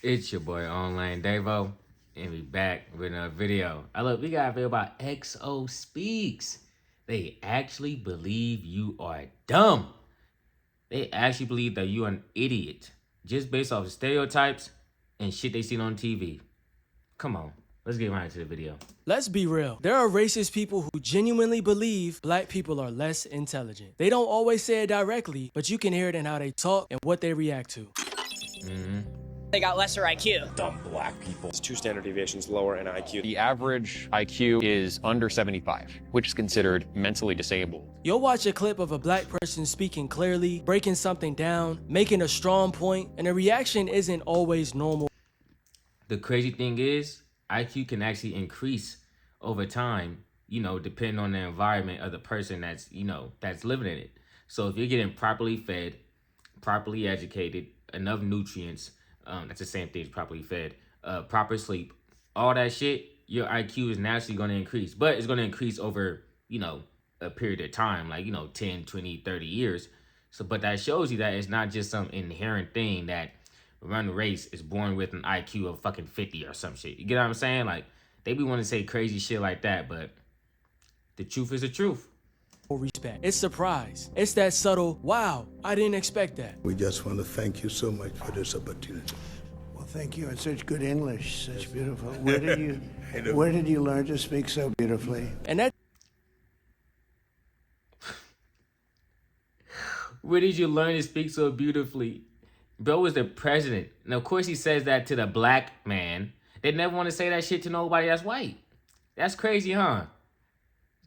It's your boy Online Davo, and we back with another video. Look, we got a video about XO Speaks. They actually believe you are dumb. They actually believe that you are an idiot just based off of stereotypes and shit they seen on TV. Come on, let's get right into the video. Let's be real. There are racist people who genuinely believe black people are less intelligent. They don't always say it directly, but you can hear it in how they talk and what they react to. They got lesser IQ. Dumb black people. It's 2 standard deviations lower in IQ. The average IQ is under 75, which is considered mentally disabled. You'll watch a clip of a black person speaking clearly, breaking something down, making a strong point, and the reaction isn't always normal. The crazy thing is, IQ can actually increase over time, depending on the environment of the person that's living in it. So if you're getting properly fed, properly educated, enough nutrients, that's the same thing as properly fed, proper sleep, all that shit, your IQ is naturally going to increase. But it's going to increase over, a period of time, like, 10, 20, 30 years. So, but that shows you that it's not just some inherent thing that run race is born with an IQ of fucking 50 or some shit. You get what I'm saying? Like, they be wanting to say crazy shit like that, but the truth is the truth. Respect. It's surprise. It's that subtle, wow, I didn't expect that. We just want to thank you so much for this opportunity. Well, thank you. It's such good English, such beautiful. Where did you learn to speak so beautifully? And that Where did you learn to speak so beautifully? Bro was the president. And of course he says that to the black man. They never want to say that shit to nobody that's white. That's crazy, huh?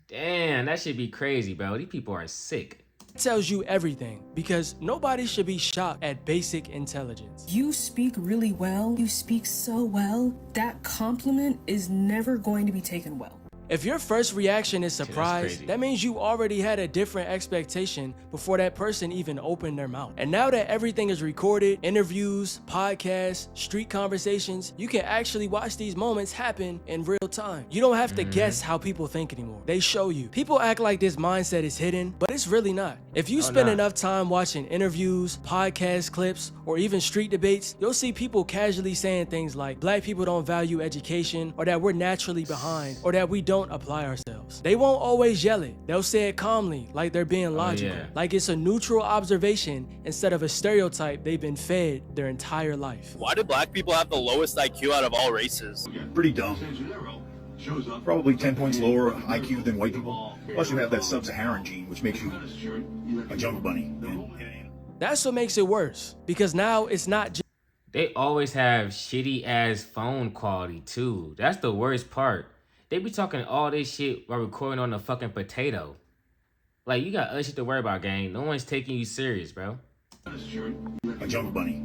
Damn, that should be crazy, bro. These people are sick. tells you everything, because nobody should be shocked at basic intelligence. You speak really well. You speak so well. That compliment is never going to be taken well. If your first reaction is surprise, crazy. that means you already had a different expectation before that person even opened their mouth. And now that everything is recorded, interviews, podcasts, street conversations, you can actually watch these moments happen in real time. You don't have to guess how people think anymore. They show you. People act like this mindset is hidden, but it's really not. If you spend enough time watching interviews, podcast clips, or even street debates, you'll see people casually saying things like black people don't value education, or that we're naturally behind, or that we don't apply ourselves. They won't always yell it. They'll say it calmly, like they're being logical, like it's a neutral observation instead of a stereotype they've been fed their entire life. Why do black people have the lowest IQ out of all races? Pretty dumb. Probably 10 points lower IQ than white people. Plus you have that sub-Saharan gene, which makes you a jungle bunny. That's what makes it worse, because now it's not just They always have shitty ass phone quality too. That's the worst part. They be talking all this shit while recording on the fucking potato. Like, you got other shit to worry about, gang. No one's taking you serious, bro. A jungle bunny.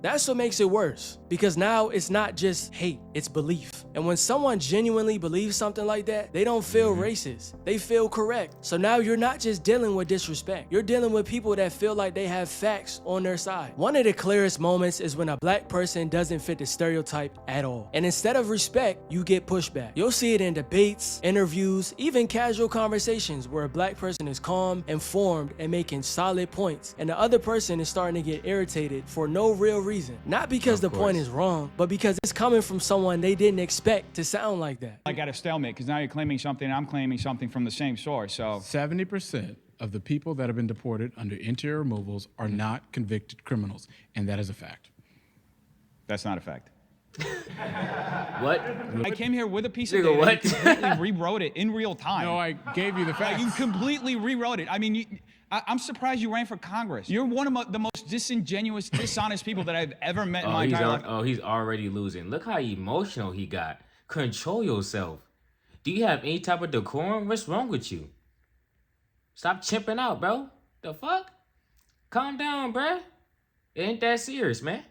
That's what makes it worse, because now it's not just hate, it's belief. And when someone genuinely believes something like that, they don't feel racist, they feel correct. So now you're not just dealing with disrespect, you're dealing with people that feel like they have facts on their side. One of the clearest moments is when a black person doesn't fit the stereotype at all. And instead of respect, you get pushback. You'll see it in debates, interviews, even casual conversations where a black person is calm, informed, and making solid points, and the other person is starting to get irritated for no real reason. Not because the point is wrong, but because it's coming from someone they didn't expect to sound like that. I got a stalemate because now you're claiming something and I'm claiming something from the same source. So 70% of the people that have been deported under interior removals are not convicted criminals, and that is a fact. that's not a fact. What? I came here with a piece of Nigga, data. what? You completely rewrote it in real time. No, I gave you the facts. You completely rewrote it. I mean, I'm surprised you ran for Congress. You're one of the most disingenuous, dishonest people that I've ever met in my entire life. Oh, he's already losing. Look how emotional he got. Control yourself. Do you have any type of decorum? What's wrong with you? Stop chimping out, bro. The fuck? Calm down, bruh. It ain't that serious, man.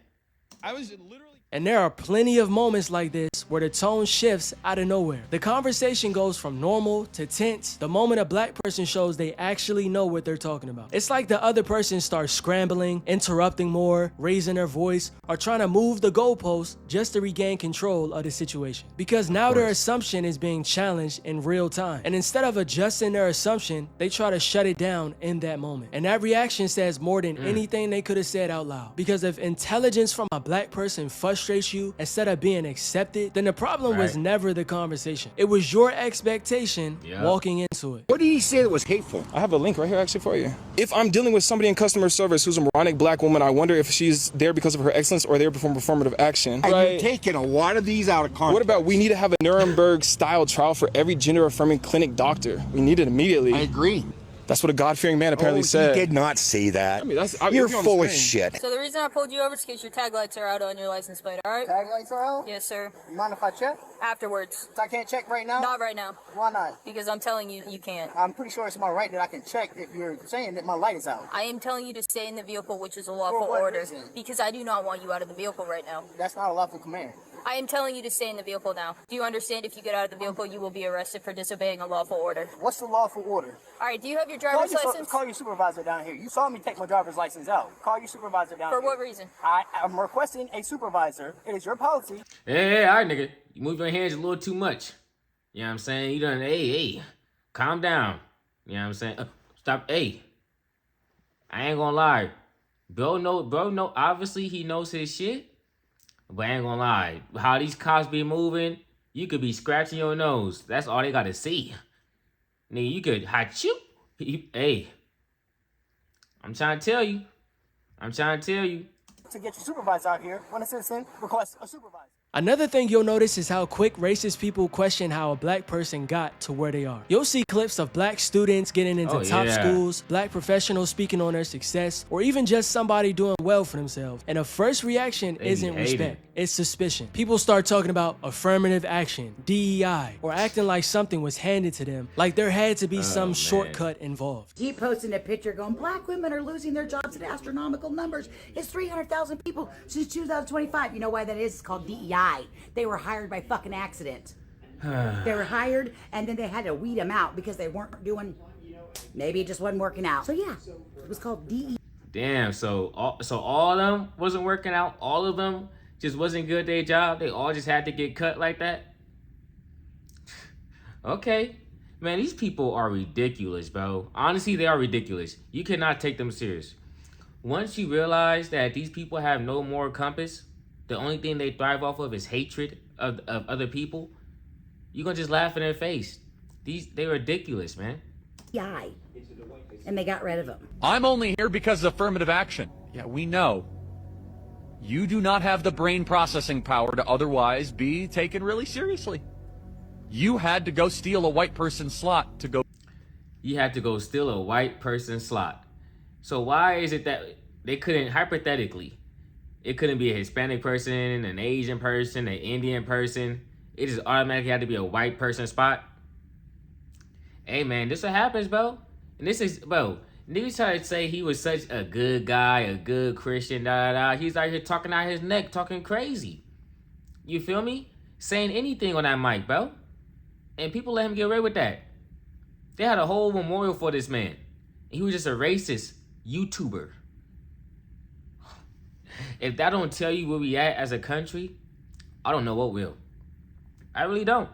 I was literally... And there are plenty of moments like this where the tone shifts out of nowhere. The conversation goes from normal to tense the moment a black person shows they actually know what they're talking about. It's like the other person starts scrambling, interrupting more, raising their voice, or trying to move the goalposts just to regain control of the situation. Because now their assumption is being challenged in real time. And instead of adjusting their assumption, they try to shut it down in that moment. And that reaction says more than anything they could have said out loud. Because if intelligence from a black person frustrates you instead of being accepted, then the problem was never the conversation. It was your expectation walking into it. What did he say that was hateful? I have a link right here actually for you. If I'm dealing with somebody in customer service who's a moronic black woman, I wonder if she's there because of her excellence or there perform performative action. And you're taking a lot of these out of context. What about we need to have a Nuremberg-style trial for every gender-affirming clinic doctor? We need it immediately. I agree. That's what a God-fearing man apparently said. He did not say that. I mean, You're full of shit. So the reason I pulled you over is because your tag lights are out on your license plate, alright? Tag lights are out? Yes, sir. You mind if I check? Afterwards. So I can't check right now? Not right now. Why not? Because I'm telling you, you can't. I'm pretty sure it's my right that I can check if you're saying that my light is out. I am telling you to stay in the vehicle, which is a lawful order. Reason? Because I do not want you out of the vehicle right now. That's not a lawful command. I am telling you to stay in the vehicle now. Do you understand if you get out of the vehicle, you will be arrested for disobeying a lawful order? What's the lawful order? Alright, do you have your driver's license? Call your supervisor down here. You saw me take my driver's license out. Call your supervisor down here. For what reason? I'm requesting a supervisor. It is your policy. Hey, all right, nigga. You move your hands a little too much. You know what I'm saying? You done, hey, calm down. You know what I'm saying? Stop, hey. I ain't gonna lie. Bro, no, obviously he knows his shit. But I ain't gonna lie. How these cops be moving, you could be scratching your nose. That's all they gotta see. Nigga, you could hot you. Hey. I'm trying to tell you. To get your supervisor out here, when a citizen requests a supervisor. Another thing you'll notice is how quick racist people question how a black person got to where they are. You'll see clips of black students getting into top schools, black professionals speaking on their success, or even just somebody doing well for themselves. And the first reaction isn't respect, it's suspicion. People start talking about affirmative action, DEI, or acting like something was handed to them, like there had to be some shortcut involved. He posted a picture going, black women are losing their jobs in astronomical numbers. It's 300,000 people since 2025. You know why that is? It's called DEI. They were hired by fucking accident. They were hired and then they had to weed them out because they weren't doing, maybe it just wasn't working out. So yeah, it was called DEI. Damn, so all of them wasn't working out? All of them just wasn't good at their job? They all just had to get cut like that? Okay. Man, these people are ridiculous, bro. Honestly, they are ridiculous. You cannot take them serious. Once you realize that these people have no moral compass, the only thing they thrive off of is hatred of other people, you're gonna just laugh in their face. They're ridiculous, man. DEI. And they got rid of him. I'm only here because of affirmative action. Yeah, we know. You do not have the brain processing power to otherwise be taken really seriously. You had to go steal a white person's slot to go. You had to go steal a white person's slot. So why is it that they couldn't, hypothetically, it couldn't be a Hispanic person, an Asian person, an Indian person. It just automatically had to be a white person spot. Hey, man, this what happens, bro. And this is, bro, niggas try to say he was such a good guy, a good Christian, da-da-da. He's out here talking out his neck, talking crazy. You feel me? Saying anything on that mic, bro. And people let him get away with that. They had a whole memorial for this man. He was just a racist YouTuber. If that don't tell you where we at as a country, I don't know what will. I really don't.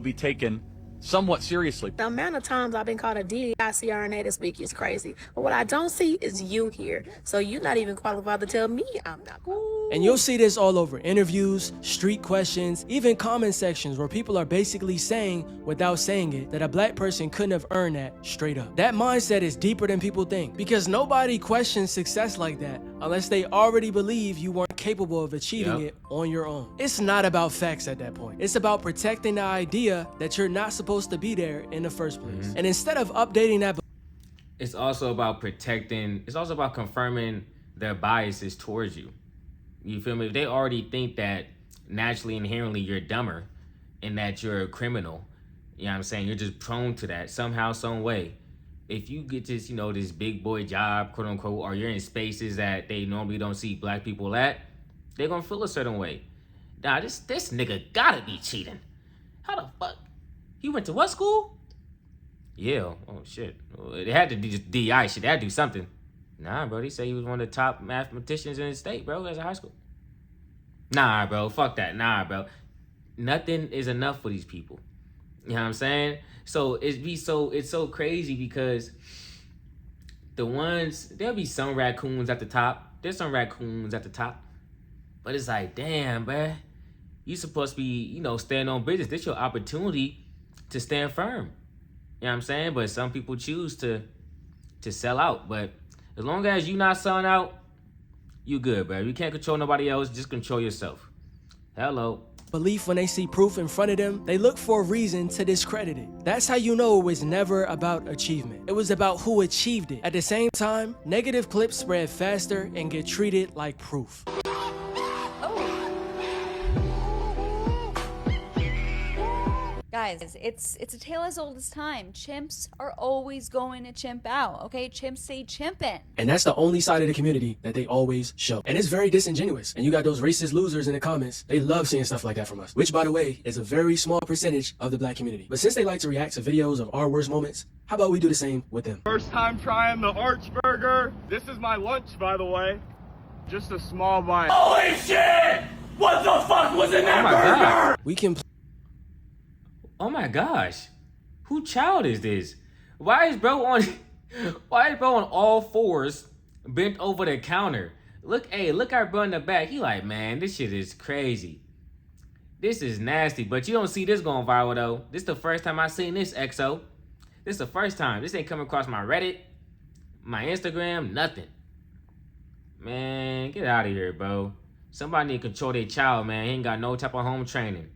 Be taken somewhat seriously. The amount of times I've been called a DEI CRNA this week is crazy. But what I don't see is you here. So you're not even qualified to tell me I'm not qualified. And you'll see this all over interviews, street questions, even comment sections where people are basically saying, without saying it, that a black person couldn't have earned that straight up. That mindset is deeper than people think, because nobody questions success like that unless they already believe you weren't capable of achieving it on your own. It's not about facts at that point. It's about protecting the idea that you're not supposed to be there in the first place. And instead of updating that, it's also about protecting, it's also about confirming their biases towards you. You feel me? If they already think that naturally, inherently, you're dumber and that you're a criminal, you know what I'm saying? You're just prone to that somehow, some way. If you get this, you know, this big boy job, quote unquote, or you're in spaces that they normally don't see black people at, they're gonna feel a certain way. Nah, this nigga gotta be cheating. How the fuck? He went to what school? Yeah, oh shit. They had to do just DI shit. They had to do something. Nah, bro, they say he was one of the top mathematicians in the state, bro, as a high school. Nah, bro, fuck that. Nah, bro. Nothing is enough for these people. You know what I'm saying? So it's so crazy because there'll be some raccoons at the top. There's some raccoons at the top. But it's like, damn, bruh. You supposed to be, you know, stand on business. This your opportunity to stand firm. You know what I'm saying? But some people choose to sell out. But as long as you not selling out, you good, bro. You can't control nobody else. Just control yourself. Hello. Belief when they see proof in front of them, they look for a reason to discredit it. That's how you know it was never about achievement. It was about who achieved it. At the same time, negative clips spread faster and get treated like proof. Guys, it's a tale as old as time. Chimps are always going to chimp out, okay? Chimps stay chimping. And that's the only side of the community that they always show. And it's very disingenuous. And you got those racist losers in the comments. They love seeing stuff like that from us, which, by the way, is a very small percentage of the black community. But since they like to react to videos of our worst moments, how about we do the same with them? First time trying the Arch Burger. This is my lunch, by the way. Just a small bite. Holy shit! What the fuck was in that burger? We can. Oh my gosh, who child is this? Why is bro on all fours, bent over the counter? Look our bro in the back. He like, man, this shit is crazy. This is nasty. But you don't see this going viral though. This the first time I seen this, XO. This the first time. This ain't come across my Reddit, my Instagram, nothing. Man, get out of here, bro. Somebody need to control their child, man. He ain't got no type of home training.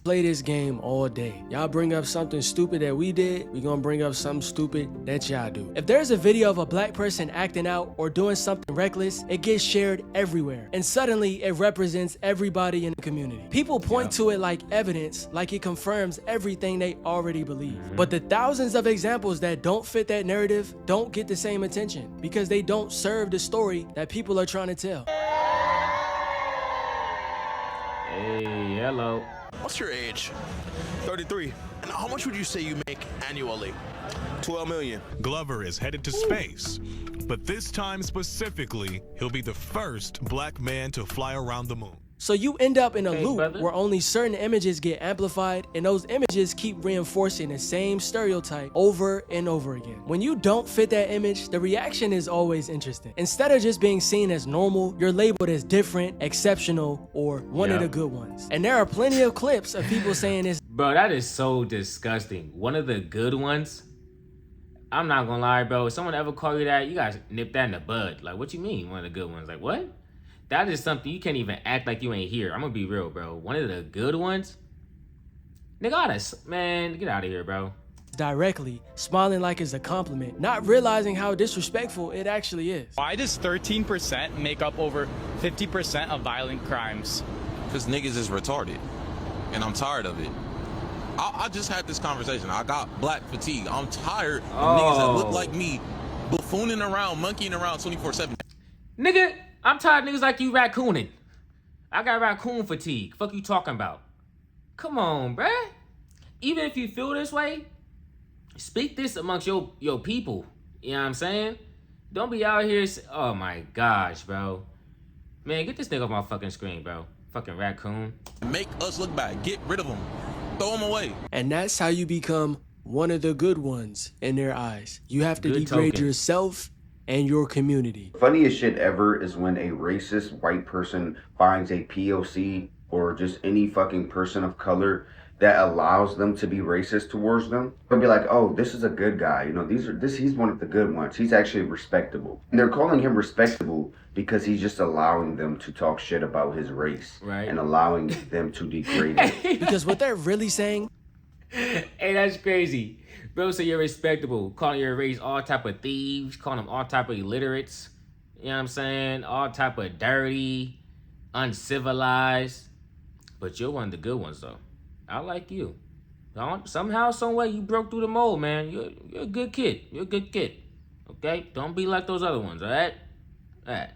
Play this game all day. Y'all bring up something stupid that we did, we gonna bring up something stupid that y'all do. If there's a video of a black person acting out or doing something reckless, it gets shared everywhere. And suddenly it represents everybody in the community. People point to it like evidence, like it confirms everything they already believe. But the thousands of examples that don't fit that narrative don't get the same attention because they don't serve the story that people are trying to tell. Hey, hello. What's your age? 33. And how much would you say you make annually? 12 million. Glover is headed to space, but this time specifically, he'll be the first black man to fly around the moon. So you end up in a loop where only certain images get amplified and those images keep reinforcing the same stereotype over and over again. When you don't fit that image, the reaction is always interesting. Instead of just being seen as normal, you're labeled as different, exceptional, or one of the good ones. And there are plenty of clips of people saying this. Bro, that is so disgusting. One of the good ones? I'm not gonna lie, bro. If someone ever call you that, you guys nip that in the bud. Like, what you mean, one of the good ones? Like, what? That is something you can't even act like you ain't here. I'm gonna be real, bro. One of the good ones? Nigga, man, get out of here, bro. Directly, smiling like it's a compliment, not realizing how disrespectful it actually is. Why does 13% make up over 50% of violent crimes? Because niggas is retarded, and I'm tired of it. I just had this conversation. I got black fatigue. I'm tired of niggas that look like me buffooning around, monkeying around 24/7. Nigga, I'm tired of niggas like you raccooning. I got raccoon fatigue. Fuck you talking about? Come on, bruh. Even if you feel this way, speak this amongst your people. You know what I'm saying? Don't be out here. Oh my gosh, bro. Man, get this nigga off my fucking screen, bro. Fucking raccoon. Make us look bad. Get rid of them. Throw them away. And that's how you become one of the good ones in their eyes. You have to degrade yourself and your community. Funniest shit ever is when a racist white person finds a POC or just any fucking person of color that allows them to be racist towards them. They'll be like, oh, this is a good guy. You know, he's one of the good ones. He's actually respectable. And they're calling him respectable because he's just allowing them to talk shit about his race. Right. And allowing them to degrade it. Because what they're really saying... Hey, that's crazy. Bro, so you're respectable. Calling your race all type of thieves. Calling them all type of illiterates. You know what I'm saying? All type of dirty, uncivilized. But you're one of the good ones, though. I like you. Somehow, some way, you broke through the mold, man. You're a good kid. You're a good kid. Okay? Don't be like those other ones, all right? All right.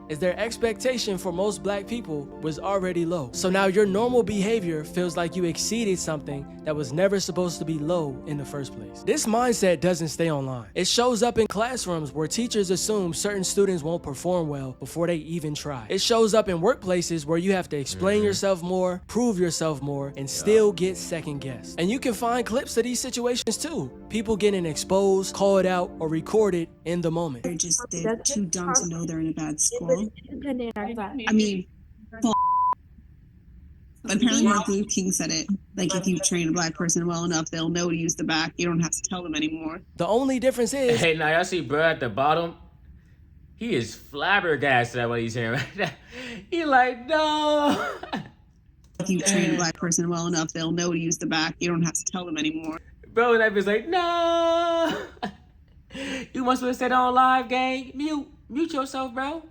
Is their expectation for most black people was already low. So now your normal behavior feels like you exceeded something that was never supposed to be low in the first place. This mindset doesn't stay online. It shows up in classrooms where teachers assume certain students won't perform well before they even try. It shows up in workplaces where you have to explain yourself more, prove yourself more, and still get second guessed. And you can find clips of these situations too. People getting exposed, called out, or recorded in the moment. They're too dumb to know they're in a bad school. I mean, Apparently Martin Luther King said it. Like, if you train a black person well enough, they'll know to use the back. You don't have to tell them anymore. The only difference is... Hey, now y'all see bro at the bottom? He is flabbergasted at what he's hearing right now. He like, no. If you train a black person well enough, they'll know to use the back. You don't have to tell them anymore. Bro, that bitch like, no. You must have said on live, gang. Mute yourself, bro.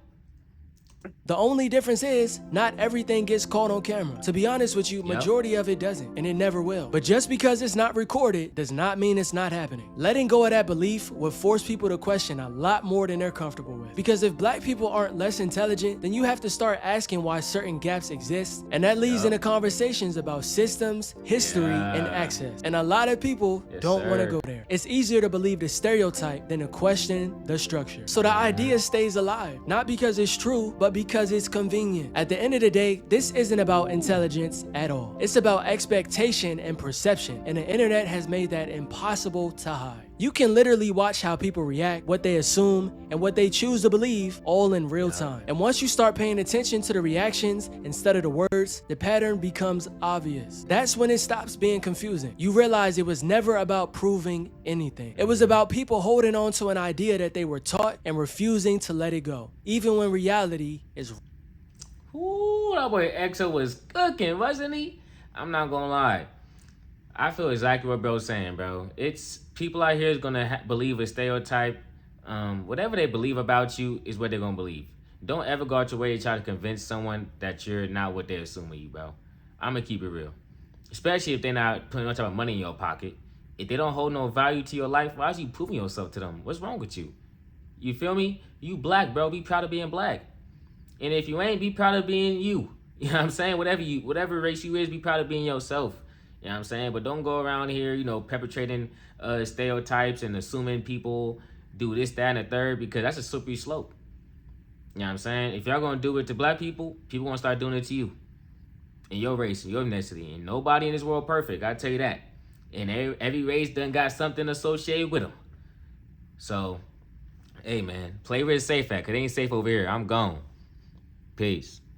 The only difference is not everything gets caught on camera. To be honest with you, majority of it doesn't, and it never will. But just because it's not recorded does not mean it's not happening. Letting go of that belief would force people to question a lot more than they're comfortable with. Because if black people aren't less intelligent, then you have to start asking why certain gaps exist, and that leads into conversations about systems, history, and access. And a lot of people don't want to go there. It's easier to believe the stereotype than to question the structure. So the idea stays alive, not because it's true, but because it's convenient. At the end of the day, this isn't about intelligence at all. It's about expectation and perception, and the internet has made that impossible to hide. You can literally watch how people react, what they assume, and what they choose to believe all in real time. And once you start paying attention to the reactions instead of the words, the pattern becomes obvious. That's when it stops being confusing. You realize it was never about proving anything. It was about people holding on to an idea that they were taught and refusing to let it go, even when reality is... Ooh, that boy EXO was cooking, wasn't he? I'm not gonna lie. I feel exactly what bro's saying, bro. It's people out here is gonna believe a stereotype. Whatever they believe about you is what they're gonna believe. Don't ever go out your way to try to convince someone that you're not what they're assuming you, bro. I'm gonna keep it real. Especially if they're not putting no type of money in your pocket. If they don't hold no value to your life, why is you proving yourself to them? What's wrong with you? You feel me? You black, bro. Be proud of being black. And if you ain't, be proud of being you. You know what I'm saying? Whatever race you is, be proud of being yourself. You know what I'm saying? But don't go around here, perpetrating stereotypes and assuming people do this, that, and the third, because that's a slippery slope. You know what I'm saying? If y'all gonna do it to black people, people gonna start doing it to you. And your race and your ethnicity. And nobody in this world perfect, I tell you that. And every race done got something associated with them. So, hey man, play where it's safe at, because it ain't safe over here. I'm gone. Peace.